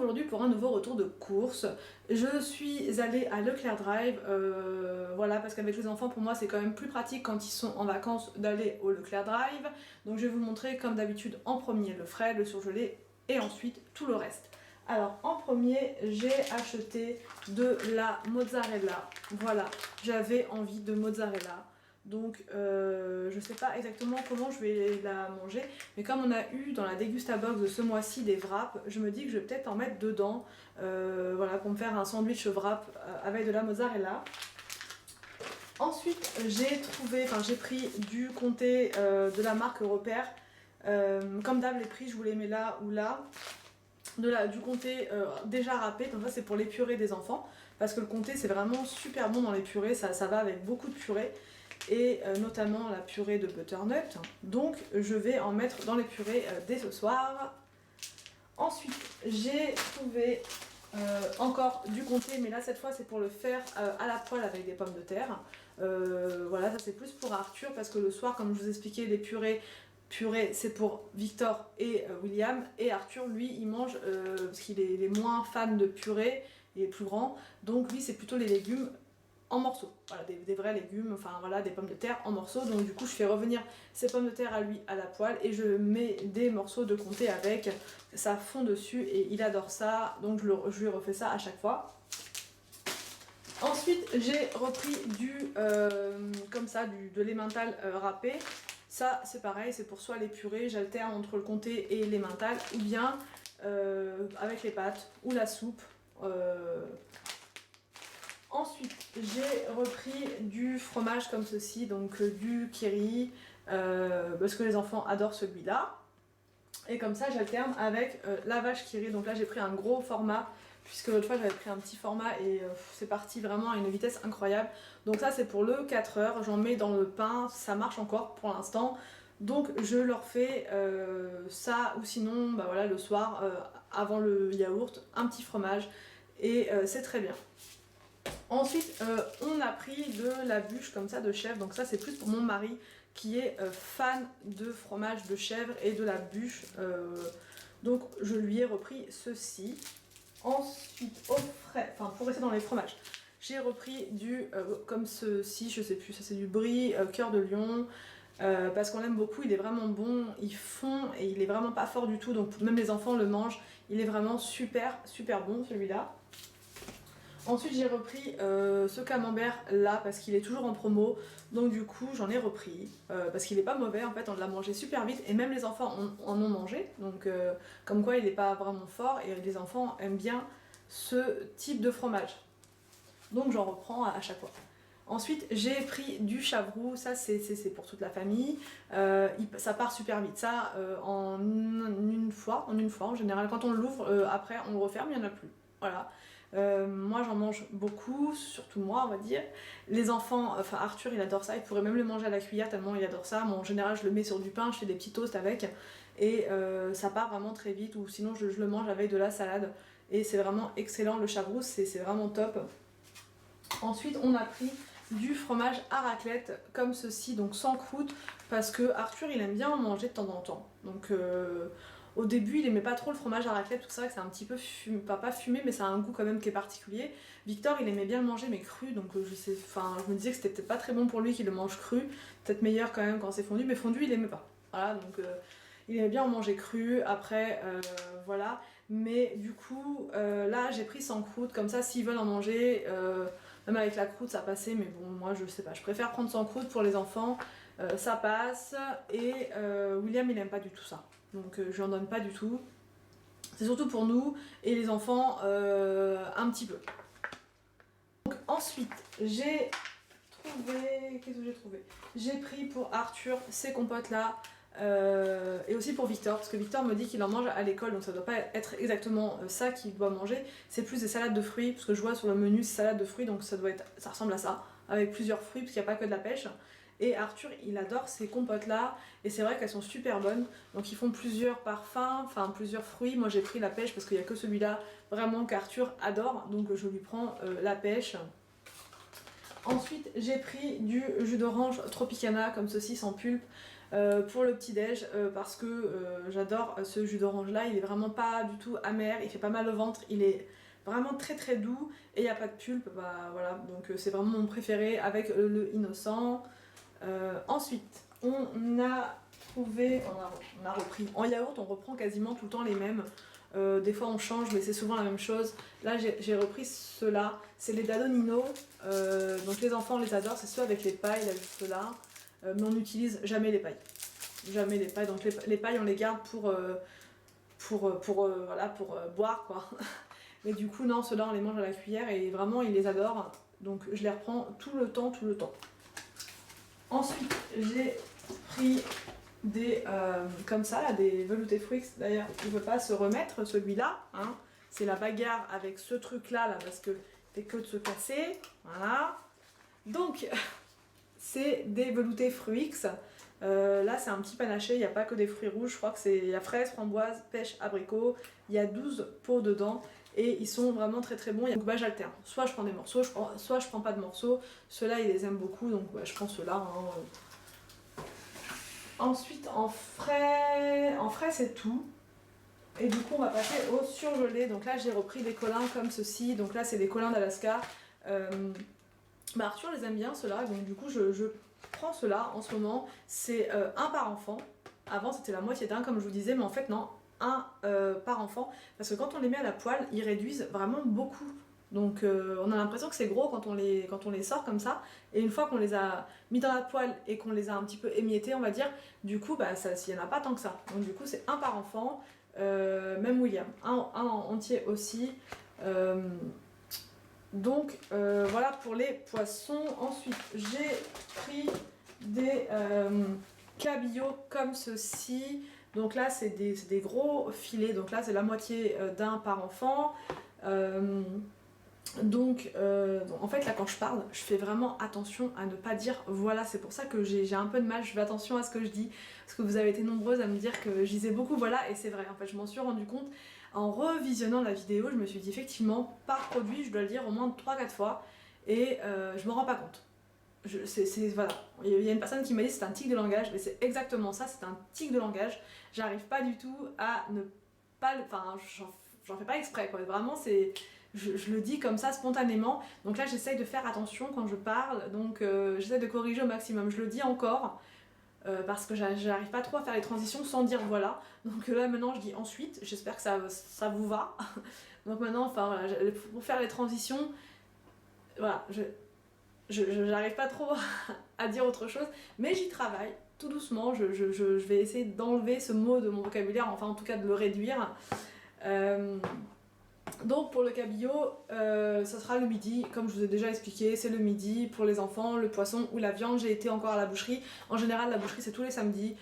aujourd'hui pour un nouveau retour de course. Je suis allée à Leclerc Drive, voilà, parce qu'avec les enfants pour moi c'est quand même plus pratique quand ils sont en vacances d'aller au Leclerc Drive. Donc je vais vous montrer comme d'habitude en premier le frais, le surgelé et ensuite tout le reste. Alors en premier j'ai acheté de la mozzarella, voilà, j'avais envie de mozzarella. Donc je sais pas exactement comment je vais la manger, mais comme on a eu dans la Degustabox de ce mois-ci des wraps, je me dis que je vais peut-être en mettre dedans, voilà, pour me faire un sandwich wrap avec de la mozzarella. Ensuite j'ai pris du comté de la marque Repère, comme d'hab les prix je vous les mets là ou là. Du comté déjà râpé, donc ça c'est pour les purées des enfants, parce que le comté c'est vraiment super bon dans les purées, ça va avec beaucoup de purées. Et notamment la purée de butternut, donc je vais en mettre dans les purées dès ce soir. Ensuite j'ai trouvé encore du comté, mais là cette fois c'est pour le faire à la poêle avec des pommes de terre. Voilà, ça c'est plus pour Arthur parce que le soir, comme je vous expliquais, les purées c'est pour Victor et William, et Arthur lui il mange parce qu'il est moins fan de purée, il est plus grand, donc lui c'est plutôt les légumes en morceaux, voilà, des vrais légumes, enfin voilà, des pommes de terre en morceaux. Donc du coup je fais revenir ces pommes de terre à lui à la poêle et je mets des morceaux de comté avec, ça fond dessus et il adore ça, donc je lui refais ça à chaque fois. Ensuite j'ai repris comme ça, de l'emmental râpé. Ça c'est pareil, c'est pour soit les purées, j'alterne entre le comté et l'emmental, ou bien avec les pâtes ou la soupe. Ensuite, j'ai repris du fromage comme ceci, donc du Kiri, parce que les enfants adorent celui-là. Et comme ça, j'alterne avec la vache Kiri. Donc là, j'ai pris un gros format, puisque l'autre fois, j'avais pris un petit format et c'est parti vraiment à une vitesse incroyable. Donc ça, c'est pour le 4 heures. J'en mets dans le pain, ça marche encore pour l'instant. Donc je leur fais ça, ou sinon, bah voilà, le soir, avant le yaourt, un petit fromage. Et c'est très bien. Ensuite, on a pris de la bûche comme ça de chèvre, donc ça c'est plus pour mon mari qui est fan de fromage de chèvre et de la bûche, donc je lui ai repris ceci. Ensuite, au frais, enfin pour rester dans les fromages, j'ai repris comme ceci, je sais plus, ça c'est du brie cœur de lion, parce qu'on l'aime beaucoup, il est vraiment bon, il fond et il est vraiment pas fort du tout, donc même les enfants le mangent, il est vraiment super bon celui-là. Ensuite j'ai repris ce camembert là parce qu'il est toujours en promo, donc du coup j'en ai repris parce qu'il est pas mauvais en fait, on l'a mangé super vite et même les enfants en ont mangé, donc comme quoi il est pas vraiment fort et les enfants aiment bien ce type de fromage, donc j'en reprends à chaque fois. Ensuite j'ai pris du chavroux, ça c'est pour toute la famille, ça part super vite, ça en une fois en général, quand on l'ouvre après on le referme, il n'y en a plus, voilà. Moi j'en mange beaucoup, surtout moi on va dire. Les enfants, enfin Arthur il adore ça, il pourrait même le manger à la cuillère tellement il adore ça. Moi en général je le mets sur du pain, je fais des petits toasts avec et ça part vraiment très vite, ou sinon je le mange avec de la salade et c'est vraiment excellent, le chavroux c'est vraiment top. Ensuite on a pris du fromage à raclette comme ceci, donc sans croûte, parce que Arthur il aime bien en manger de temps en temps, donc au début il aimait pas trop le fromage à raclette, parce que c'est vrai que c'est un petit peu pas fumé, mais ça a un goût quand même qui est particulier. Victor il aimait bien le manger mais cru, donc je me disais que c'était peut-être pas très bon pour lui qu'il le mange cru, peut-être meilleur quand même quand c'est fondu, mais fondu il aimait pas. Voilà, donc il aimait bien en manger cru, après voilà. Mais du coup là j'ai pris sans croûte, comme ça s'ils veulent en manger, même avec la croûte ça passait, mais bon moi je sais pas, je préfère prendre sans croûte pour les enfants, ça passe. Et William il aime pas du tout ça, donc je lui en donne pas du tout. C'est surtout pour nous et les enfants un petit peu. Donc ensuite j'ai trouvé, qu'est-ce que j'ai trouvé? J'ai pris pour Arthur ces compotes là, et aussi pour Victor, parce que Victor me dit qu'il en mange à l'école, donc ça doit pas être exactement ça qu'il doit manger, c'est plus des salades de fruits, parce que je vois sur le menu salade de fruits, donc ça ressemble à ça, avec plusieurs fruits, parce qu'il n'y a pas que de la pêche. Et Arthur il adore ces compotes là, et c'est vrai qu'elles sont super bonnes, donc ils font plusieurs parfums, enfin plusieurs fruits. Moi j'ai pris la pêche parce qu'il n'y a que celui-là vraiment qu'Arthur adore, donc je lui prends la pêche. Ensuite j'ai pris du jus d'orange Tropicana comme ceci sans pulpe, pour le petit-déj parce que j'adore ce jus d'orange là, il est vraiment pas du tout amer, il fait pas mal au ventre, il est vraiment très très doux et il n'y a pas de pulpe, bah voilà, donc c'est vraiment mon préféré avec le innocent. Ensuite, on a trouvé, on a repris, en yaourt on reprend quasiment tout le temps les mêmes. Des fois on change mais c'est souvent la même chose. Là j'ai repris ceux-là, c'est les Danonino, donc les enfants les adorent, c'est ceux avec les pailles, là juste là, mais on n'utilise jamais les pailles. Jamais les pailles, donc les pailles on les garde voilà, pour boire quoi. Mais du coup non, ceux-là on les mange à la cuillère et vraiment ils les adorent, donc je les reprends tout le temps. Ensuite j'ai pris des comme ça là, des veloutés fruits. D'ailleurs il ne veut pas se remettre celui-là, hein. C'est la bagarre avec ce truc là parce que fait que de se casser, voilà. Donc c'est des veloutés fruits. Là c'est un petit panaché, il n'y a pas que des fruits rouges, je crois que c'est, il y a fraise, framboise, pêche, abricot, il y a 12 pots dedans et ils sont vraiment très très bons. Donc bah j'alterne, soit je prends des morceaux, soit je prends pas de morceaux. Ceux-là ils les aiment beaucoup donc bah, je prends ceux-là, hein. Ensuite en frais c'est tout. Et du coup on va passer au surgelé. Donc là j'ai repris des collins comme ceci. Donc là c'est des collins d'Alaska. Bah Arthur les aime bien ceux-là. Donc du coup je prends ceux-là en ce moment. C'est un par enfant. Avant c'était la moitié d'un comme je vous disais. Mais en fait non, un par enfant. Parce que quand on les met à la poêle, ils réduisent vraiment beaucoup. Donc on a l'impression que c'est gros quand on les sort comme ça. Et une fois qu'on les a mis dans la poêle et qu'on les a un petit peu émiettés, on va dire, du coup, bah, il n'y en a pas tant que ça. Donc du coup, c'est un par enfant, même William. Un entier aussi. Donc voilà pour les poissons. Ensuite, j'ai pris des cabillaud comme ceci. Donc là, c'est des gros filets. Donc là, c'est la moitié d'un par enfant. Donc en fait là quand je parle je fais vraiment attention à ne pas dire voilà, c'est pour ça que j'ai un peu de mal, je fais attention à ce que je dis parce que vous avez été nombreuses à me dire que je disais beaucoup voilà et c'est vrai en fait je m'en suis rendu compte en revisionnant la vidéo, je me suis dit effectivement par produit je dois le dire au moins 3-4 fois et je me rends pas compte. Voilà. Il y a une personne qui m'a dit c'est un tic de langage, mais c'est exactement ça, c'est un tic de langage, j'arrive pas du tout à ne pas le... Enfin j'en fais pas exprès quoi, vraiment c'est... Je le dis comme ça spontanément, donc là j'essaye de faire attention quand je parle, donc j'essaie de corriger au maximum, je le dis encore parce que j'arrive pas trop à faire les transitions sans dire voilà, donc là maintenant je dis ensuite, j'espère que ça vous va, donc maintenant enfin voilà, pour faire les transitions, voilà, j'arrive pas trop à dire autre chose, mais j'y travaille tout doucement, je vais essayer d'enlever ce mot de mon vocabulaire, enfin en tout cas de le réduire. Donc pour le cabillaud, ça sera le midi, comme je vous ai déjà expliqué, c'est le midi pour les enfants, le poisson ou la viande. J'ai été encore à la boucherie, en général la boucherie c'est tous les samedis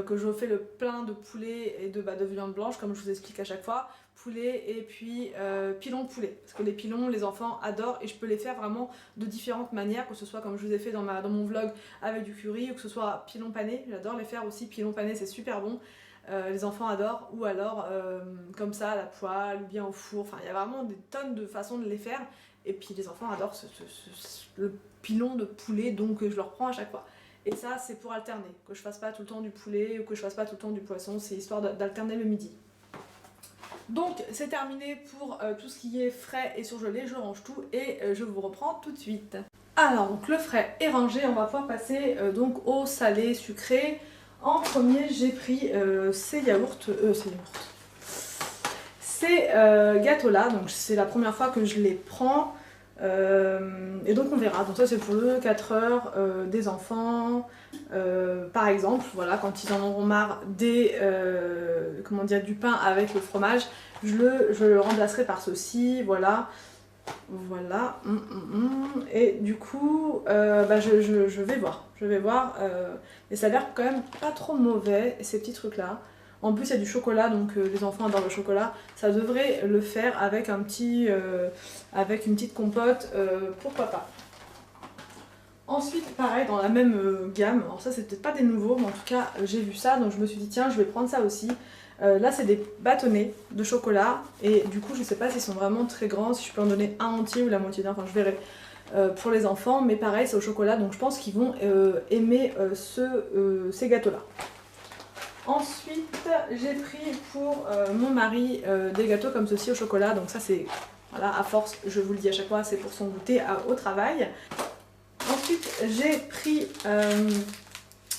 que je fais le plein de poulet et de viande blanche comme je vous explique à chaque fois, poulet et puis pilons de poulet, parce que les pilons les enfants adorent et je peux les faire vraiment de différentes manières, que ce soit comme je vous ai fait dans mon vlog avec du curry ou que ce soit pilons panés, j'adore les faire aussi, pilons panés c'est super bon. Les enfants adorent, ou alors comme ça à la poêle ou bien au four, enfin il y a vraiment des tonnes de façons de les faire et puis les enfants adorent le pilon de poulet, donc je leur prends à chaque fois. Et ça c'est pour alterner, que je fasse pas tout le temps du poulet ou que je fasse pas tout le temps du poisson, c'est histoire d'alterner le midi. Donc c'est terminé pour tout ce qui est frais et surgelé, je range tout et je vous reprends tout de suite. Alors donc le frais est rangé, on va pouvoir passer donc au salé sucré. En premier, j'ai pris ces gâteaux-là, donc c'est la première fois que je les prends, et donc on verra. Donc ça c'est pour le 4 heures des enfants, par exemple, voilà, quand ils en auront marre du pain avec le fromage, je le remplacerai par ceci, voilà. Voilà, et du coup, je vais voir, et ça a l'air quand même pas trop mauvais, ces petits trucs là. En plus il y a du chocolat, donc les enfants adorent le chocolat, ça devrait le faire avec avec une petite compote, pourquoi pas. Ensuite pareil dans la même gamme, alors ça c'est peut-être pas des nouveaux, mais en tout cas j'ai vu ça, donc je me suis dit tiens je vais prendre ça aussi. Là c'est des bâtonnets de chocolat et du coup je sais pas s'ils sont vraiment très grands, si je peux en donner un entier ou la moitié d'un, enfin je verrai. pour les enfants, mais pareil c'est au chocolat, donc je pense qu'ils vont aimer ces gâteaux là. Ensuite j'ai pris pour mon mari des gâteaux comme ceci au chocolat, donc ça c'est, voilà, à force, je vous le dis à chaque fois, c'est pour son goûter au travail. Ensuite j'ai pris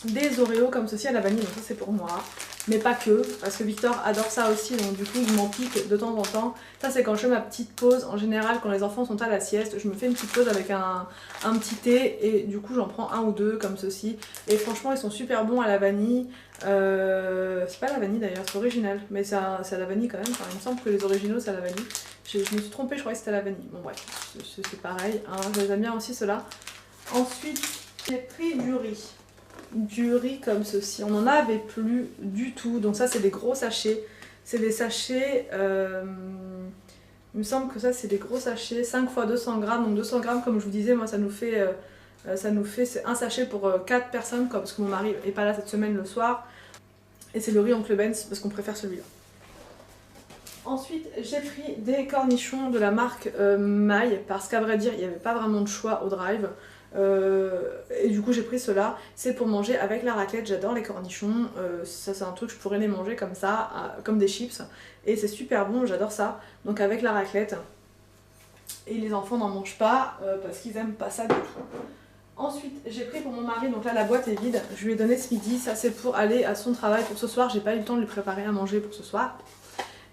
des Oreos comme ceci à la vanille, donc ça c'est pour moi. Mais pas que, parce que Victor adore ça aussi, donc du coup il m'en pique de temps en temps. Ça c'est quand je fais ma petite pause, en général quand les enfants sont à la sieste, je me fais une petite pause avec un petit thé et du coup j'en prends un ou deux comme ceci. Et franchement ils sont super bons à la vanille. C'est pas la vanille d'ailleurs, c'est original, mais c'est à la vanille quand même. Enfin, il me semble que les originaux c'est à la vanille. Je me suis trompée, je croyais que c'était à la vanille. Bon bref, c'est pareil, hein. Je les aime bien aussi ceux-là. Ensuite j'ai pris du riz comme ceci, on n'en avait plus du tout, donc ça c'est des gros sachets, c'est des sachets, il me semble que ça c'est des gros sachets, 5 x 200 grammes, donc 200 grammes comme je vous disais, moi ça nous fait c'est un sachet pour 4 personnes, quoi, parce que mon mari est pas là cette semaine le soir, et c'est le riz Oncle Ben's parce qu'on préfère celui-là. Ensuite j'ai pris des cornichons de la marque Maille, parce qu'à vrai dire il n'y avait pas vraiment de choix au drive. Et du coup j'ai pris cela, c'est pour manger avec la raclette, j'adore les cornichons, ça c'est un truc je pourrais les manger comme ça, comme des chips, et c'est super bon, j'adore ça, donc avec la raclette, et les enfants n'en mangent pas parce qu'ils aiment pas ça du tout. Ensuite j'ai pris pour mon mari, donc là la boîte est vide, je lui ai donné ce midi, ça c'est pour aller à son travail pour ce soir, j'ai pas eu le temps de lui préparer à manger pour ce soir.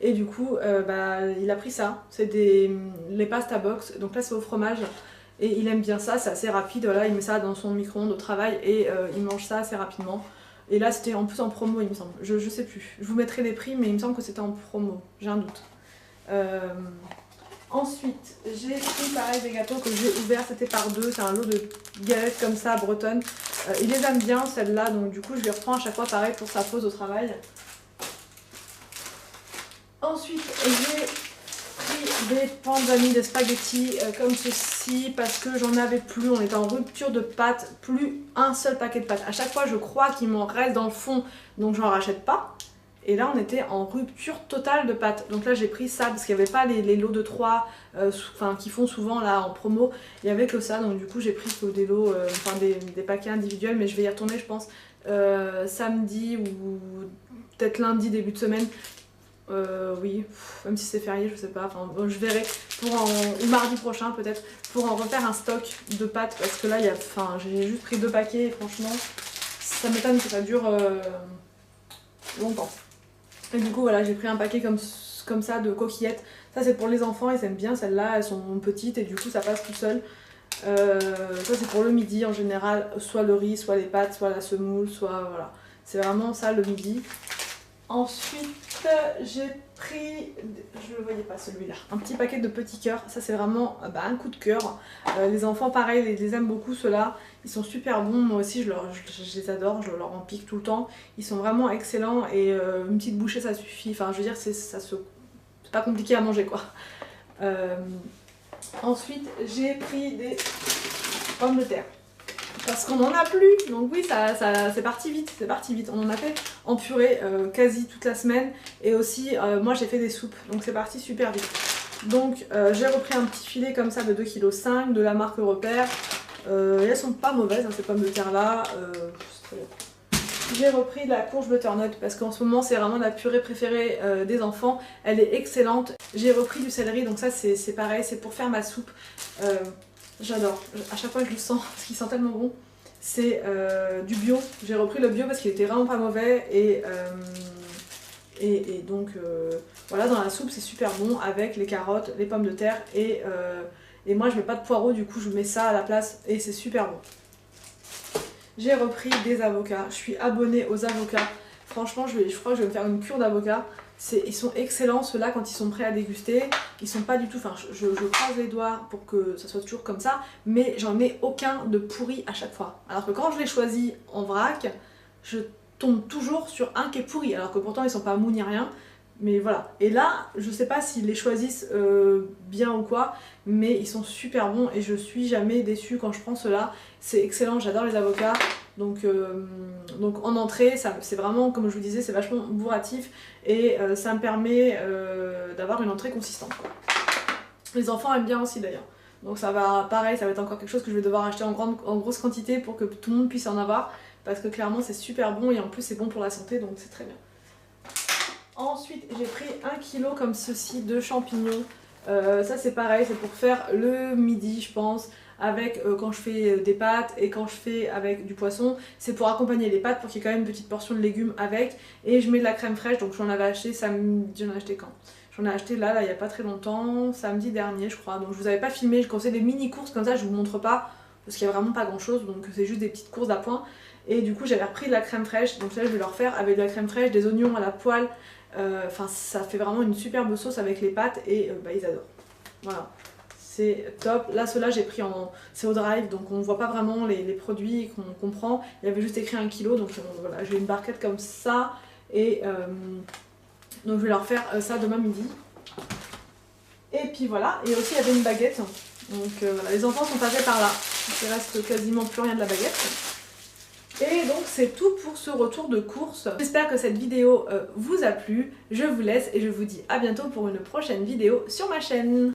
Et du coup, il a pris ça, c'est les pasta box, donc là c'est au fromage. Et il aime bien ça, c'est assez rapide, voilà, il met ça dans son micro-ondes au travail et il mange ça assez rapidement. Et là c'était en plus en promo il me semble, je sais plus. Je vous mettrai les prix mais il me semble que c'était en promo, j'ai un doute. Ensuite j'ai pris pareil des gâteaux que j'ai ouverts, c'était par deux, c'est un lot de galettes comme ça bretonnes. Il les aime bien celles-là, donc du coup je les reprends à chaque fois pareil pour sa pause au travail. Ensuite j'ai des pans de vanille, des spaghettis comme ceci parce que j'en avais plus, on était en rupture de pâtes, plus un seul paquet de pâtes. À chaque fois je crois qu'il m'en reste dans le fond donc j'en rachète pas. Et là on était en rupture totale de pâtes. Donc là j'ai pris ça parce qu'il n'y avait pas les lots de 3 qui font souvent là en promo. Il n'y avait que ça, donc du coup j'ai pris des lots, des paquets individuels, mais je vais y retourner je pense samedi ou peut-être lundi début de semaine. Oui, même si c'est férié, je sais pas, enfin bon, je verrai ou mardi prochain peut-être, pour en refaire un stock de pâtes parce que là j'ai juste pris 2 paquets et franchement ça m'étonne que ça dure longtemps. Et du coup voilà, j'ai pris un paquet comme ça de coquillettes, ça c'est pour les enfants, ils aiment bien celles-là, elles sont petites et du coup ça passe tout seul. Ça c'est pour le midi en général, soit le riz, soit les pâtes, soit la semoule, soit voilà, c'est vraiment ça le midi. Ensuite, j'ai pris, je ne le voyais pas celui-là, un petit paquet de petits cœurs. Ça c'est vraiment un coup de cœur. Les enfants pareil, les aiment beaucoup ceux-là. Ils sont super bons, moi aussi je les adore, je leur en pique tout le temps. Ils sont vraiment excellents et une petite bouchée ça suffit. Enfin je veux dire c'est pas compliqué à manger quoi. Ensuite j'ai pris des pommes de terre. Parce qu'on n'en a plus, donc oui, c'est parti vite, on en a fait en purée quasi toute la semaine, et aussi moi j'ai fait des soupes, donc c'est parti super vite. Donc j'ai repris un petit filet comme ça de 2,5 kg de la marque Repère, et elles sont pas mauvaises hein, ces pommes de terre là, c'est très bien. J'ai repris de la courge butternut parce qu'en ce moment c'est vraiment la purée préférée des enfants, elle est excellente. J'ai repris du céleri, donc ça c'est pareil, c'est pour faire ma soupe. J'adore, à chaque fois que je le sens, parce qu'il sent tellement bon. C'est du bio, j'ai repris le bio parce qu'il était vraiment pas mauvais et donc voilà, dans la soupe c'est super bon avec les carottes, les pommes de terre et moi je mets pas de poireaux, du coup je mets ça à la place et c'est super bon. J'ai repris des avocats, je suis abonnée aux avocats, franchement je crois que je vais me faire une cure d'avocats. Ils sont excellents ceux-là quand ils sont prêts à déguster, ils sont pas du tout, enfin je croise les doigts pour que ça soit toujours comme ça, mais j'en ai aucun de pourri à chaque fois. Alors que quand je les choisis en vrac, je tombe toujours sur un qui est pourri, alors que pourtant ils sont pas mous ni rien, mais voilà. Et là, je sais pas s'ils les choisissent bien ou quoi, mais ils sont super bons et je suis jamais déçue quand je prends ceux-là. C'est excellent, j'adore les avocats. Donc en entrée, c'est vraiment, comme je vous disais, c'est vachement bourratif et ça me permet d'avoir une entrée consistante, quoi. Les enfants aiment bien aussi d'ailleurs. Donc ça va, pareil, ça va être encore quelque chose que je vais devoir acheter en grosse quantité pour que tout le monde puisse en avoir. Parce que clairement c'est super bon et en plus c'est bon pour la santé, donc c'est très bien. Ensuite j'ai pris 1 kg comme ceci de champignons. Ça c'est pareil, c'est pour faire le midi je pense, avec quand je fais des pâtes et quand je fais avec du poisson. C'est pour accompagner les pâtes, pour qu'il y ait quand même une petite portion de légumes avec. Et je mets de la crème fraîche, donc j'en avais acheté samedi, j'en ai acheté quand? J'en ai acheté là il y a pas très longtemps, samedi dernier je crois. Donc je vous avais pas filmé, quand c'est des mini courses comme ça je vous montre pas, parce qu'il y a vraiment pas grand chose, donc c'est juste des petites courses d'appoint. Et du coup j'avais repris de la crème fraîche, donc là je vais leur faire avec de la crème fraîche, des oignons à la poêle. Enfin ça fait vraiment une superbe sauce avec les pâtes et ils adorent. Voilà, c'est top. Là ceux-là j'ai pris en CO Drive, donc on voit pas vraiment les produits qu'on comprend. Il y avait juste écrit 1 kg, donc voilà, j'ai une barquette comme ça. Et donc je vais leur faire ça demain midi. Et puis voilà, et aussi il y avait une baguette. Donc voilà, les enfants sont passés par là. Il reste quasiment plus rien de la baguette. Et donc c'est tout pour ce retour de course. J'espère que cette vidéo vous a plu. Je vous laisse et je vous dis à bientôt pour une prochaine vidéo sur ma chaîne.